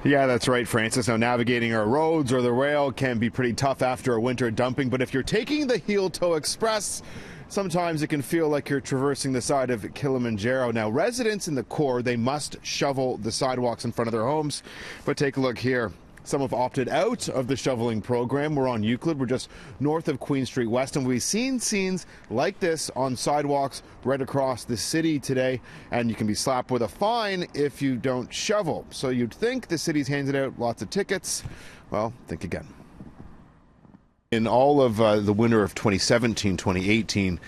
Yeah, that's right, Francis. Now, navigating our roads or the rail can be pretty tough after a winter dumping, but if you're taking the Heel-Toe Express, sometimes it can feel like you're traversing the side of Kilimanjaro. Now, residents in the core, they must shovel the sidewalks in front of their homes, but take a look here. Some have opted out of the shoveling program. We're on Euclid. We're just north of Queen Street West, and we've seen scenes like this on sidewalks right across the city today, and you can be slapped with a fine if you don't shovel. So you'd think the city's handed out lots of tickets. Well, think again. In all of the winter of 2017-2018,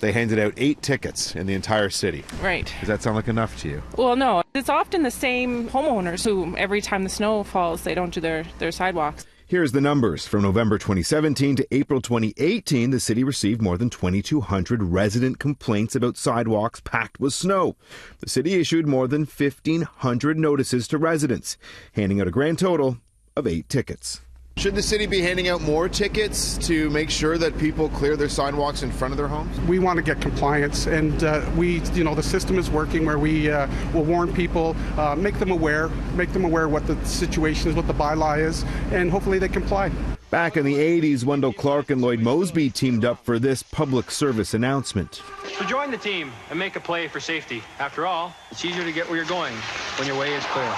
they handed out 8 tickets in the entire city. Right. Does that sound like enough to you? Well, no. It's often the same homeowners who, every time the snow falls, they don't do their sidewalks. Here's the numbers. From November 2017 to April 2018, the city received more than 2,200 resident complaints about sidewalks packed with snow. The city issued more than 1,500 notices to residents, handing out a grand total of 8 tickets. Should the city be handing out more tickets to make sure that people clear their sidewalks in front of their homes? We want to get compliance, and the system is working where we will warn people, make them aware what the situation is, what the bylaw is, and hopefully they comply. Back in the 80s, Wendell Clark and Lloyd Mosby teamed up for this public service announcement. So join the team and make a play for safety. After all, it's easier to get where you're going when your way is clear.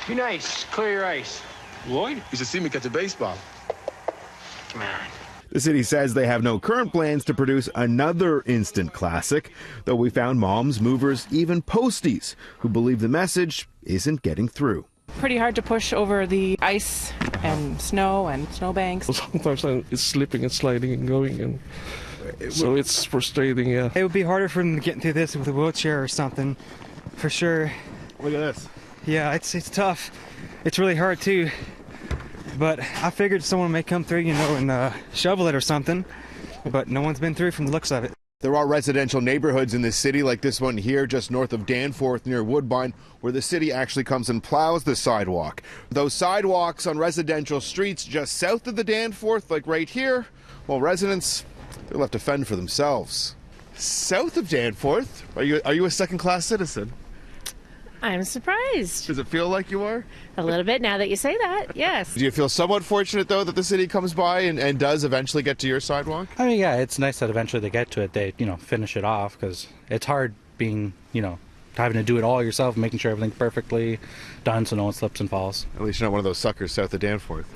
Be nice, clear your ice. Lloyd, you should see me catch a baseball. Come on. The city says they have no current plans to produce another instant classic, though we found moms, movers, even posties who believe the message isn't getting through. Pretty hard to push over the ice and snowbanks. Sometimes it's slipping and sliding and going, and so it's frustrating, yeah. It would be harder for them to get through this with a wheelchair or something, for sure. Look at this. Yeah, it's tough. It's really hard too, but I figured someone may come through, and shovel it or something, but no one's been through from the looks of it. There are residential neighborhoods in the city like this one here just north of Danforth near Woodbine where the city actually comes and plows the sidewalk. Those sidewalks on residential streets just south of the Danforth, like right here, well, residents, they're left to fend for themselves. South of Danforth? Are you a second-class citizen? I'm surprised. Does it feel like you are? A little bit now that you say that, yes. Do you feel somewhat fortunate, though, that the city comes by and does eventually get to your sidewalk? I mean, yeah, it's nice that eventually they get to it. They, finish it off, because it's hard being, having to do it all yourself, making sure everything's perfectly done so no one slips and falls. At least you're not one of those suckers south of Danforth.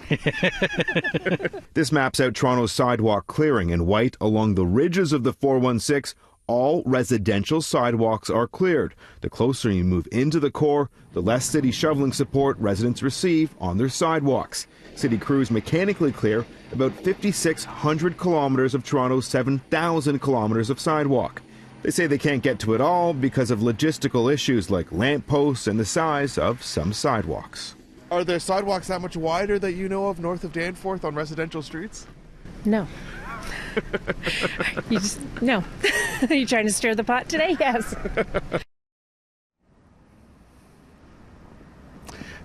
This maps out Toronto's sidewalk clearing in white along the ridges of the 416. All residential sidewalks are cleared. The closer you move into the core, the less city shoveling support residents receive on their sidewalks. City crews mechanically clear about 5,600 kilometers of Toronto's 7,000 kilometers of sidewalk. They say they can't get to it all because of logistical issues like lampposts and the size of some sidewalks. Are there sidewalks that much wider that you know of north of Danforth on residential streets? No. No. Are you trying to stir the pot today? Yes.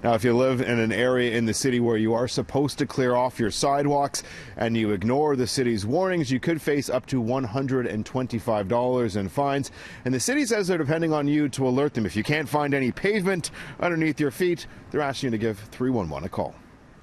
Now, if you live in an area in the city where you are supposed to clear off your sidewalks and you ignore the city's warnings, you could face up to $125 in fines. And the city says they're depending on you to alert them. If you can't find any pavement underneath your feet, they're asking you to give 311 a call.